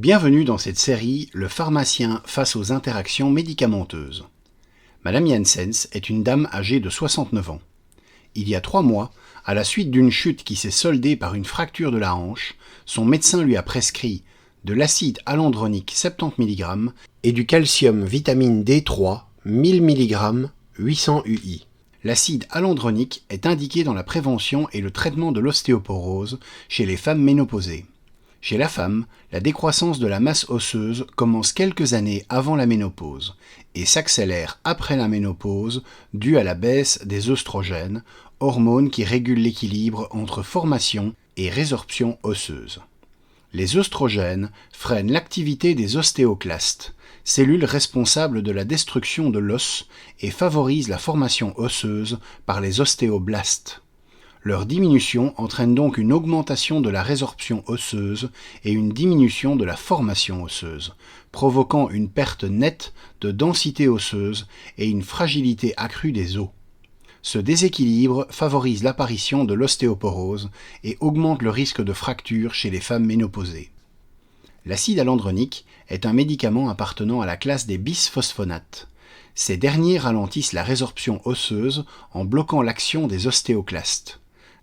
Bienvenue dans cette série Le pharmacien face aux interactions médicamenteuses. Madame Janssens est une dame âgée de 69 ans. Il y a 3 mois, à la suite d'une chute qui s'est soldée par une fracture de la hanche, son médecin lui a prescrit de l'acide alendronique 70 mg et du calcium vitamine D3 1000 mg 800 UI. L'acide alendronique est indiqué dans la prévention et le traitement de l'ostéoporose chez les femmes ménopausées. Chez la femme, la décroissance de la masse osseuse commence quelques années avant la ménopause et s'accélère après la ménopause due à la baisse des œstrogènes, hormones qui régulent l'équilibre entre formation et résorption osseuse. Les œstrogènes freinent l'activité des ostéoclastes, cellules responsables de la destruction de l'os, et favorisent la formation osseuse par les ostéoblastes. Leur diminution entraîne donc une augmentation de la résorption osseuse et une diminution de la formation osseuse, provoquant une perte nette de densité osseuse et une fragilité accrue des os. Ce déséquilibre favorise l'apparition de l'ostéoporose et augmente le risque de fracture chez les femmes ménopausées. L'acide alendronique est un médicament appartenant à la classe des bisphosphonates. Ces derniers ralentissent la résorption osseuse en bloquant l'action des ostéoclastes.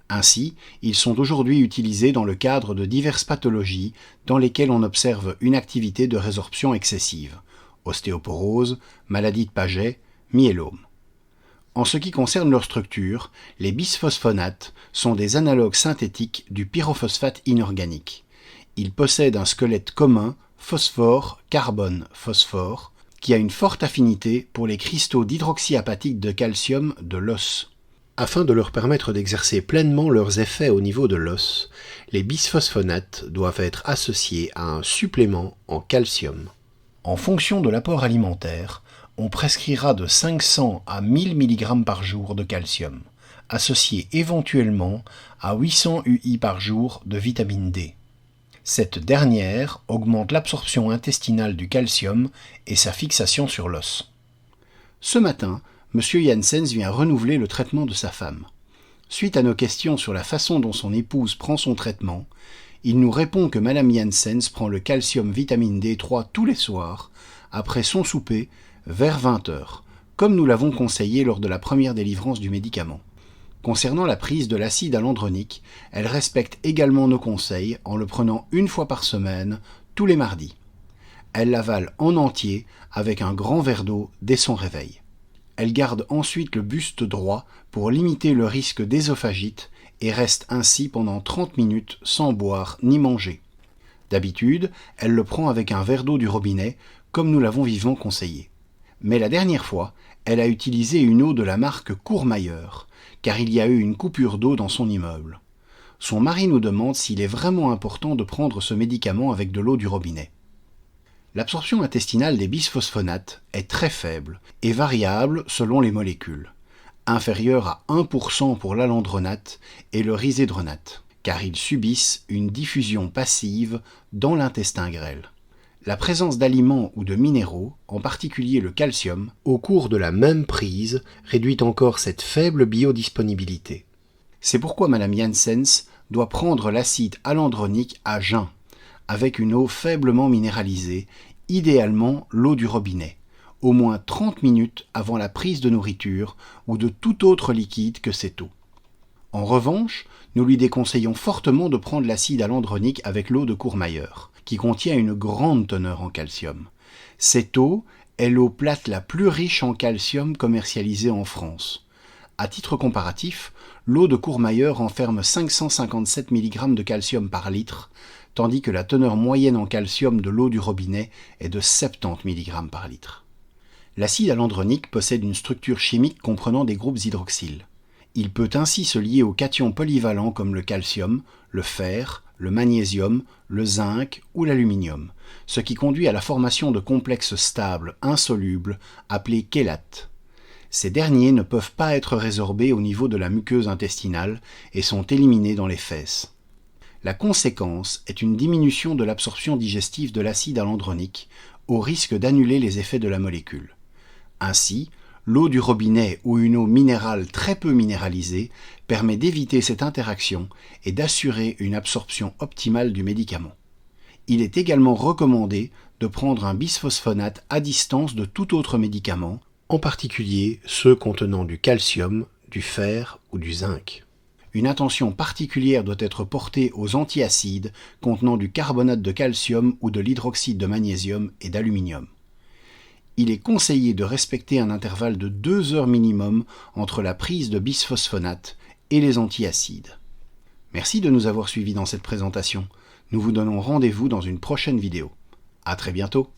Ainsi, ils sont aujourd'hui utilisés dans le cadre de diverses pathologies dans lesquelles on observe une activité de résorption excessive, ostéoporose, maladie de Paget, myélome. En ce qui concerne leur structure, les bisphosphonates sont des analogues synthétiques du pyrophosphate inorganique. Ils possèdent un squelette commun, phosphore-carbone-phosphore, qui a une forte affinité pour les cristaux d'hydroxyapatite de calcium de l'os. Afin de leur permettre d'exercer pleinement leurs effets au niveau de l'os, les bisphosphonates doivent être associés à un supplément en calcium. En fonction de l'apport alimentaire, on prescrira de 500 à 1000 mg par jour de calcium, associé éventuellement à 800 UI par jour de vitamine D. Cette dernière augmente l'absorption intestinale du calcium et sa fixation sur l'os. Ce matin, M. Janssens vient renouveler le traitement de sa femme. Suite à nos questions sur la façon dont son épouse prend son traitement, il nous répond que Mme Janssens prend le calcium vitamine D3 tous les soirs, après son souper, vers 20 h, comme nous l'avons conseillé lors de la première délivrance du médicament. Concernant la prise de l'acide alendronique, elle respecte également nos conseils en le prenant 1 fois par semaine, tous les mardis. Elle l'avale en entier avec un grand verre d'eau dès son réveil. Elle garde ensuite le buste droit pour limiter le risque d'œsophagite et reste ainsi pendant 30 minutes sans boire ni manger. D'habitude, elle le prend avec un verre d'eau du robinet, comme nous l'avons vivement conseillé. Mais la dernière fois, elle a utilisé une eau de la marque Courmayeur, car il y a eu une coupure d'eau dans son immeuble. Son mari nous demande s'il est vraiment important de prendre ce médicament avec de l'eau du robinet. L'absorption intestinale des bisphosphonates est très faible et variable selon les molécules, inférieure à 1% pour l'alendronate et le risédronate, car ils subissent une diffusion passive dans l'intestin grêle. La présence d'aliments ou de minéraux, en particulier le calcium, au cours de la même prise, réduit encore cette faible biodisponibilité. C'est pourquoi Mme Janssens doit prendre l'acide alendronique à jeun, avec une eau faiblement minéralisée, idéalement l'eau du robinet, au moins 30 minutes avant la prise de nourriture ou de tout autre liquide que cette eau. En revanche, nous lui déconseillons fortement de prendre l'acide alendronique avec l'eau de Courmayeur, qui contient une grande teneur en calcium. Cette eau est l'eau plate la plus riche en calcium commercialisée en France. À titre comparatif, l'eau de Courmayeur renferme 557 mg de calcium par litre, tandis que la teneur moyenne en calcium de l'eau du robinet est de 70 mg par litre. L'acide alendronique possède une structure chimique comprenant des groupes hydroxyles. Il peut ainsi se lier aux cations polyvalents comme le calcium, le fer, le magnésium, le zinc ou l'aluminium, ce qui conduit à la formation de complexes stables, insolubles, appelés chélates. Ces derniers ne peuvent pas être résorbés au niveau de la muqueuse intestinale et sont éliminés dans les fesses. La conséquence est une diminution de l'absorption digestive de l'acide alendronique, au risque d'annuler les effets de la molécule. Ainsi, l'eau du robinet ou une eau minérale très peu minéralisée permet d'éviter cette interaction et d'assurer une absorption optimale du médicament. Il est également recommandé de prendre un bisphosphonate à distance de tout autre médicament, en particulier ceux contenant du calcium, du fer ou du zinc. Une attention particulière doit être portée aux antiacides contenant du carbonate de calcium ou de l'hydroxyde de magnésium et d'aluminium. Il est conseillé de respecter un intervalle de 2 heures minimum entre la prise de bisphosphonate et les antiacides. Merci de nous avoir suivis dans cette présentation. Nous vous donnons rendez-vous dans une prochaine vidéo. À très bientôt.